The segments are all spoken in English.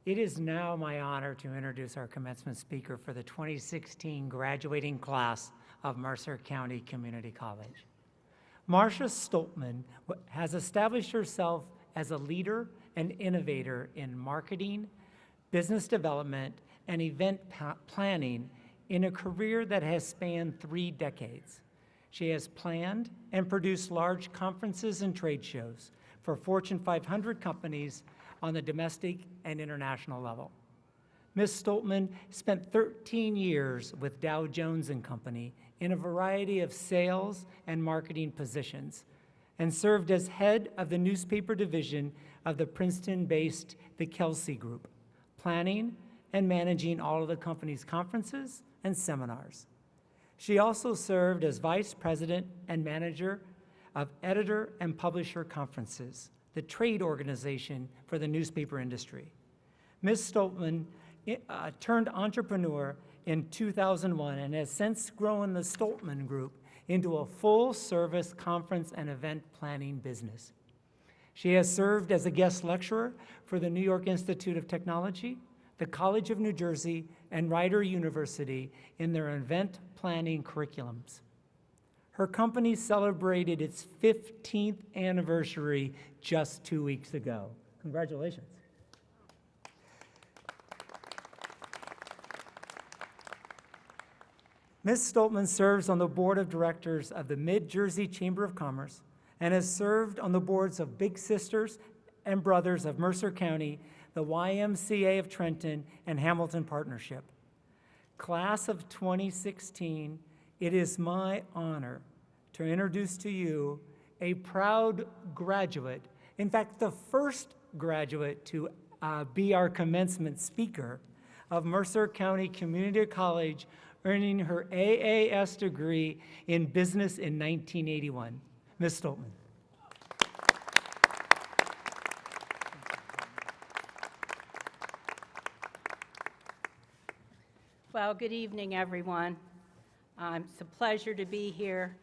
It is now my honor to introduce our commencement speaker for the 2016 graduating class of Mercer County Community College. Marsha Stoltman has established herself as a leader and innovator in marketing, business development, and event planning in a career that has spanned 3 decades. She has planned and produced large conferences and trade shows for Fortune 500 companies on the domestic and international level. Ms. Stoltman spent 13 years with Dow Jones & Company in a variety of sales and marketing positions, and served as head of the newspaper division of the Princeton-based The Kelsey Group, planning and managing all of the company's conferences and seminars. She also served as vice president and manager of editor and publisher conferences, the trade organization for the newspaper industry. Ms. Stoltman turned entrepreneur in 2001 and has since grown the Stoltman Group into a full-service conference and event planning business. She has served as a guest lecturer for the New York Institute of Technology, the College of New Jersey, and Rider University in their event planning curriculums. Her company celebrated its 15th anniversary just 2 weeks ago. Congratulations. Ms. Stoltman serves on the board of directors of the Mid-Jersey Chamber of Commerce and has served on the boards of Big Sisters and Brothers of Mercer County, the YMCA of Trenton, and Hamilton Partnership. Class of 2016, it is my honor to introduce to you a proud graduate, in fact, the first graduate to be our commencement speaker of Mercer County Community College, earning her AAS degree in business in 1981. Ms. Stoltman. Well, good evening, everyone. It's a pleasure to be here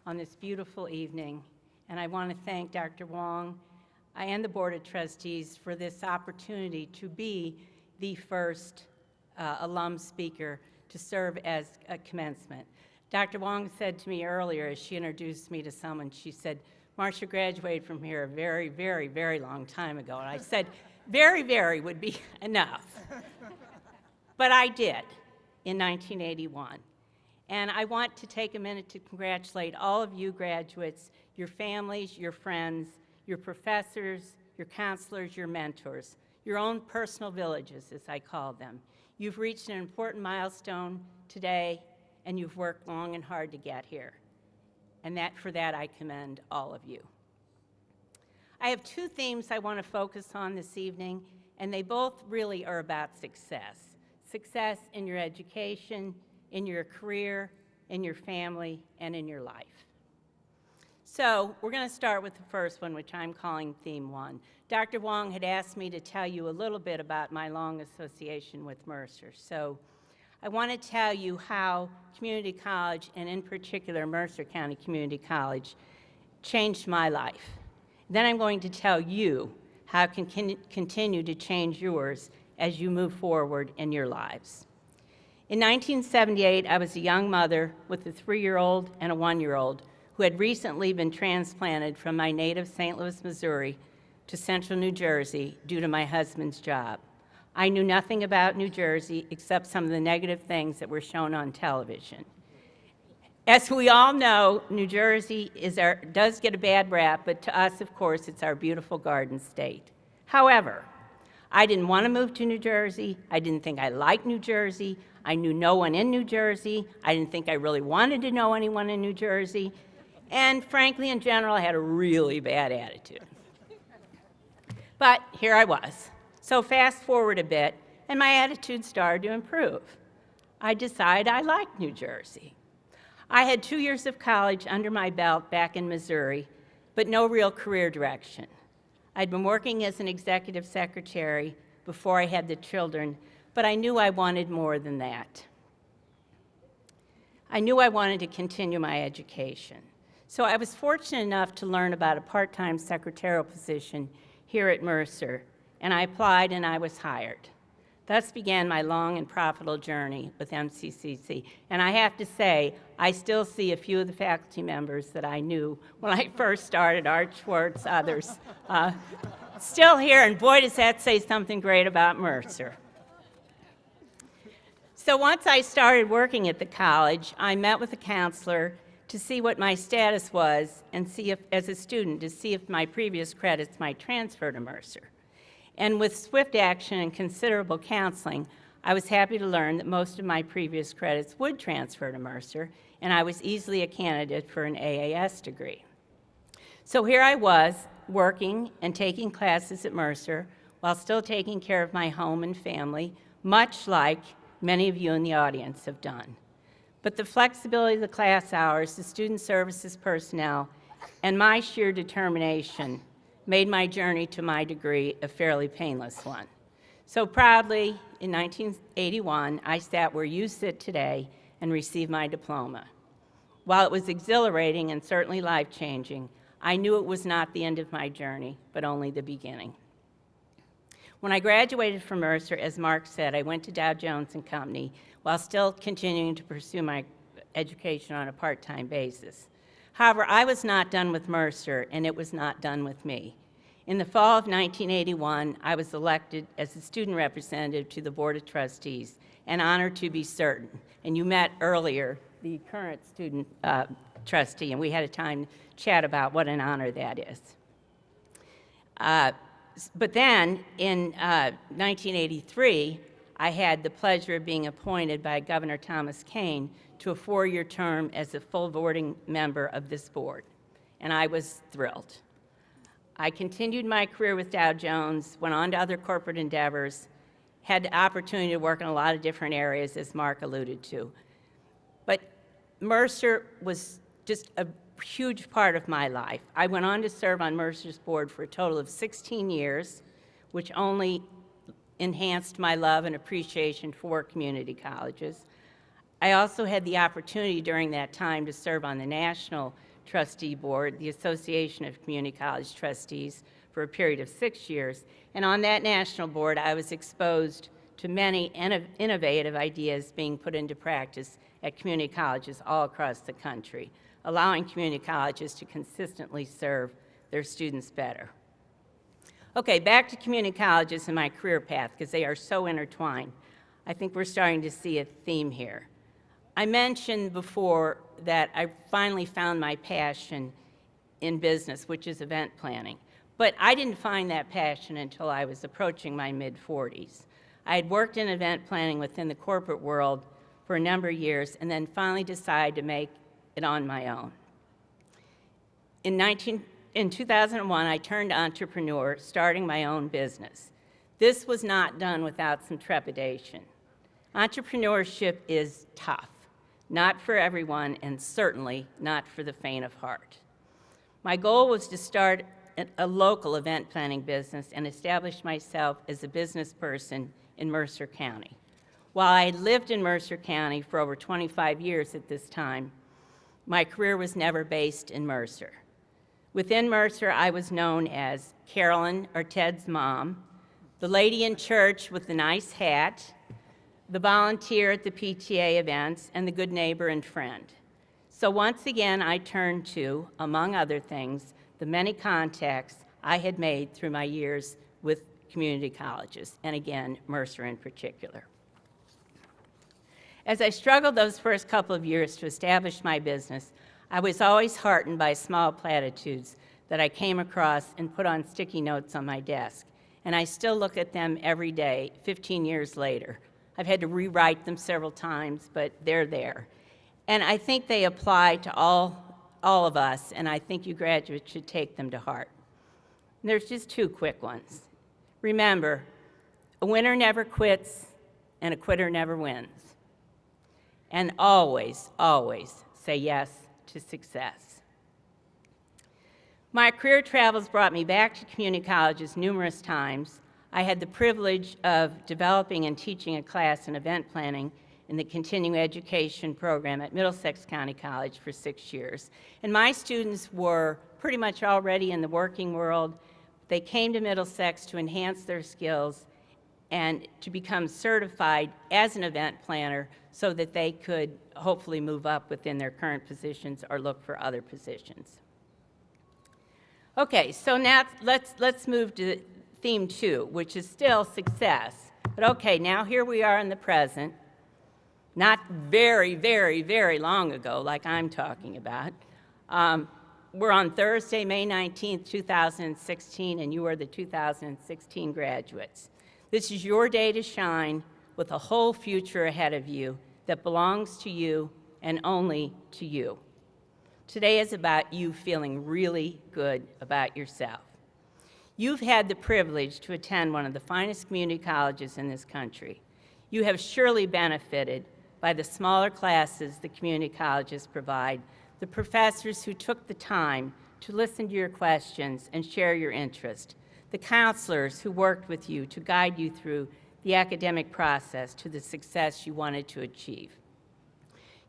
on this beautiful evening, and I want to thank Dr. Wong and the Board of Trustees for this opportunity to be the first alum speaker to serve as a commencement. Dr. Wong said to me earlier as she introduced me to someone, she said, Marsha graduated from here a very, very, very long time ago. And I said, very, very would be enough. But I did in 1981. And I want to take a minute to congratulate all of you graduates, your families, your friends, your professors, your counselors, your mentors, your own personal villages, as I call them. You've reached an important milestone today, and you've worked long and hard to get here. And for that, I commend all of you. I have 2 themes I want to focus on this evening, and they both really are about success. Success in your education, in your career, in your family, and in your life. So we're going to start with the first one, which I'm calling Theme 1. Dr. Wong had asked me to tell you a little bit about my long association with Mercer. So I want to tell you how community college, and in particular Mercer County Community College, changed my life. Then I'm going to tell you how it can continue to change yours as you move forward in your lives. In 1978, I was a young mother with a 3-year-old and a 1-year-old who had recently been transplanted from my native St. Louis, Missouri to central New Jersey due to my husband's job. I knew nothing about New Jersey except some of the negative things that were shown on television. As we all know, New Jersey does get a bad rap, but to us, of course, it's our beautiful garden state. However, I didn't want to move to New Jersey. I didn't think I liked New Jersey. I knew no one in New Jersey. I didn't think I really wanted to know anyone in New Jersey. And frankly, in general, I had a really bad attitude. But here I was. So fast forward a bit, and my attitude started to improve. I decided I liked New Jersey. I had 2 years of college under my belt back in Missouri, but no real career direction. I'd been working as an executive secretary before I had the children, but I knew I wanted more than that. I knew I wanted to continue my education. So I was fortunate enough to learn about a part-time secretarial position here at Mercer, and I applied and I was hired. Thus began my long and profitable journey with MCCC. And I have to say, I still see a few of the faculty members that I knew when I first started, Art Schwartz, others, still here, and boy, does that say something great about Mercer. So once I started working at the college, I met with a counselor to see what my status was and see if, as a student, to see if my previous credits might transfer to Mercer. And with swift action and considerable counseling, I was happy to learn that most of my previous credits would transfer to Mercer, and I was easily a candidate for an AAS degree. So here I was, working and taking classes at Mercer while still taking care of my home and family, much like many of you in the audience have done. But the flexibility of the class hours, the student services personnel, and my sheer determination made my journey to my degree a fairly painless one. So proudly, in 1981, I sat where you sit today and received my diploma. While it was exhilarating and certainly life-changing, I knew it was not the end of my journey, but only the beginning. When I graduated from Mercer, as Mark said, I went to Dow Jones & Company while still continuing to pursue my education on a part-time basis. However, I was not done with Mercer, and it was not done with me. In the fall of 1981, I was elected as a student representative to the Board of Trustees, an honor to be certain. And you met earlier the current student trustee, and we had a time to chat about what an honor that is. But then, in 1983, I had the pleasure of being appointed by Governor Thomas Kean to a 4-year term as a full voting member of this board, and I was thrilled. I continued my career with Dow Jones, went on to other corporate endeavors, had the opportunity to work in a lot of different areas, as Mark alluded to. But Mercer was just a huge part of my life. I went on to serve on Mercer's board for a total of 16 years, which only enhanced my love and appreciation for community colleges. I also had the opportunity during that time to serve on the National Trustee Board, the Association of Community College Trustees, for a period of 6 years. And on that national board, I was exposed to many innovative ideas being put into practice at community colleges all across the country, allowing community colleges to consistently serve their students better. Okay, back to community colleges and my career path, because they are so intertwined. I think we're starting to see a theme here. I mentioned before that I finally found my passion in business, which is event planning. But I didn't find that passion until I was approaching my mid-40s. I had worked in event planning within the corporate world for a number of years and then finally decided to make it on my own. In 2001, I turned entrepreneur, starting my own business. This was not done without some trepidation. Entrepreneurship is tough, not for everyone, and certainly not for the faint of heart. My goal was to start a local event planning business and establish myself as a business person in Mercer County. While I had lived in Mercer County for over 25 years at this time, my career was never based in Mercer. Within Mercer, I was known as Carolyn, or Ted's mom, the lady in church with the nice hat, the volunteer at the PTA events, and the good neighbor and friend. So once again, I turned to, among other things, the many contacts I had made through my years with community colleges, and again, Mercer in particular. As I struggled those first couple of years to establish my business, I was always heartened by small platitudes that I came across and put on sticky notes on my desk, and I still look at them every day, 15 years later. I've had to rewrite them several times, but they're there. And I think they apply to all of us, and I think you graduates should take them to heart. And there's just two quick ones. Remember, a winner never quits, and a quitter never wins. And always, always say yes to success. My career travels brought me back to community colleges numerous times. I had the privilege of developing and teaching a class in event planning in the continuing education program at Middlesex County College for 6 years. And my students were pretty much already in the working world, They came to Middlesex to enhance their skills and to become certified as an event planner so that they could hopefully move up within their current positions or look for other positions. Okay, so now let's move to theme 2, which is still success. But okay, now here we are in the present, not very, very, very long ago like I'm talking about. We're on Thursday, May 19th, 2016, and you are the 2016 graduates. This is your day to shine with a whole future ahead of you that belongs to you and only to you. Today is about you feeling really good about yourself. You've had the privilege to attend one of the finest community colleges in this country. You have surely benefited by the smaller classes the community colleges provide, the professors who took the time to listen to your questions and share your interest, the counselors who worked with you to guide you through the academic process to the success you wanted to achieve.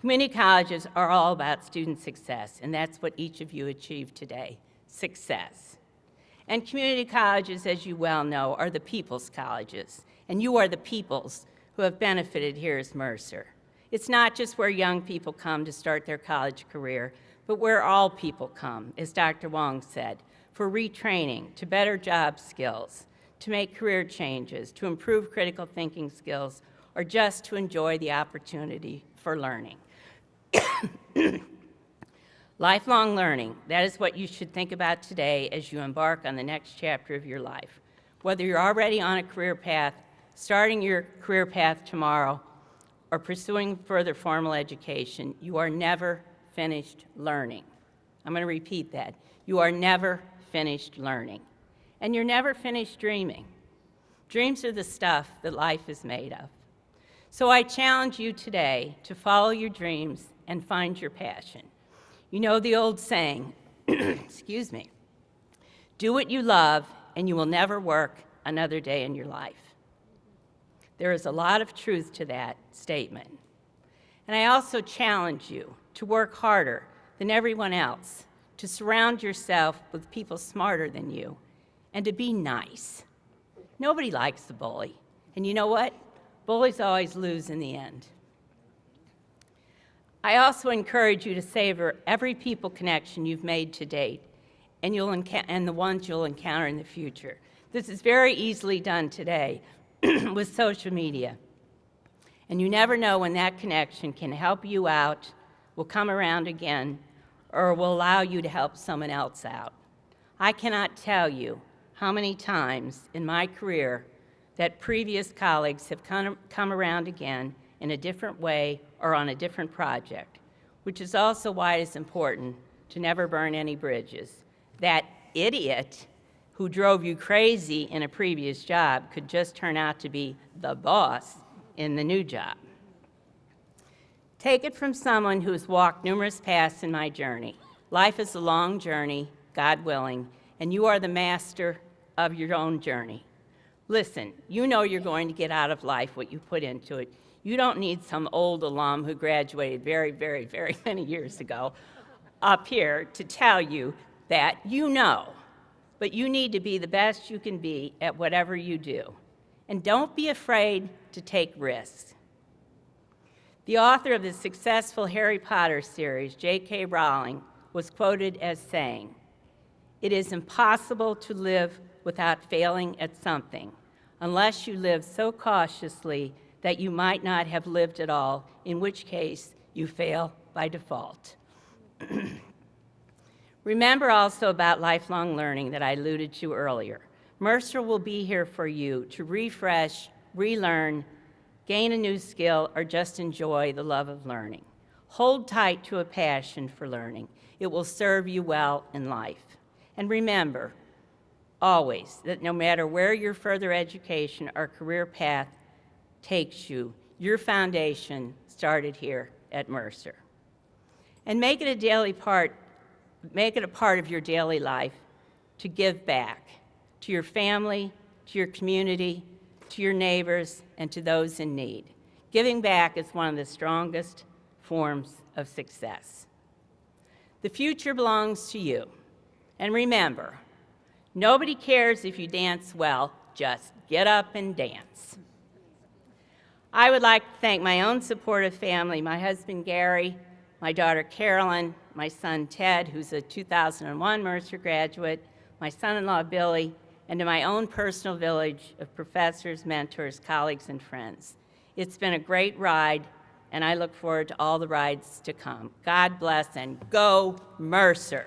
Community colleges are all about student success, and that's what each of you achieved today, success. And community colleges, as you well know, are the people's colleges, and you are the peoples who have benefited here as Mercer. It's not just where young people come to start their college career, but where all people come, as Dr. Wong said, for retraining, to better job skills, to make career changes, to improve critical thinking skills, or just to enjoy the opportunity for learning. Lifelong learning, that is what you should think about today as you embark on the next chapter of your life. Whether you're already on a career path, starting your career path tomorrow, or pursuing further formal education, you are never finished learning. I'm going to repeat that. You are never finished learning. And you're never finished dreaming. Dreams are the stuff that life is made of. So I challenge you today to follow your dreams and find your passion. You know the old saying, excuse me, do what you love and you will never work another day in your life. There is a lot of truth to that statement. And I also challenge you to work harder than everyone else, to surround yourself with people smarter than you, and to be nice. Nobody likes the bully. And you know what? Bullies always lose in the end. I also encourage you to savor every people connection you've made to date and the ones you'll encounter in the future. This is very easily done today with social media. And you never know when that connection can help you out, will come around again, or will allow you to help someone else out. I cannot tell you how many times in my career that previous colleagues have come around again in a different way or on a different project, which is also why it is important to never burn any bridges. That idiot who drove you crazy in a previous job could just turn out to be the boss in the new job. Take it from someone who has walked numerous paths in my journey. Life is a long journey, God willing, and you are the master of your own journey. Listen, you know you're going to get out of life what you put into it. You don't need some old alum who graduated very, very, very many years ago up here to tell you that you know, but you need to be the best you can be at whatever you do. And don't be afraid to take risks. The author of the successful Harry Potter series, J.K. Rowling, was quoted as saying, "It is impossible to live without failing at something, unless you live so cautiously that you might not have lived at all, in which case you fail by default." Remember also about lifelong learning that I alluded to earlier. Mercer will be here for you to refresh, relearn, gain a new skill, or just enjoy the love of learning. Hold tight to a passion for learning. It will serve you well in life. And remember, always, that no matter where your further education or career path takes you, your foundation started here at Mercer. And make it a part of your daily life to give back to your family, to your community, to your neighbors, and to those in need. Giving back is one of the strongest forms of success. The future belongs to you. And remember, Nobody cares if you dance well, just get up and dance. I would like to thank my own supportive family, my husband Gary, my daughter Carolyn, my son Ted, who's a 2001 Mercer graduate, my son-in-law Billy, and to my own personal village of professors, mentors, colleagues, and friends. It's been a great ride, and I look forward to all the rides to come. God bless and go Mercer.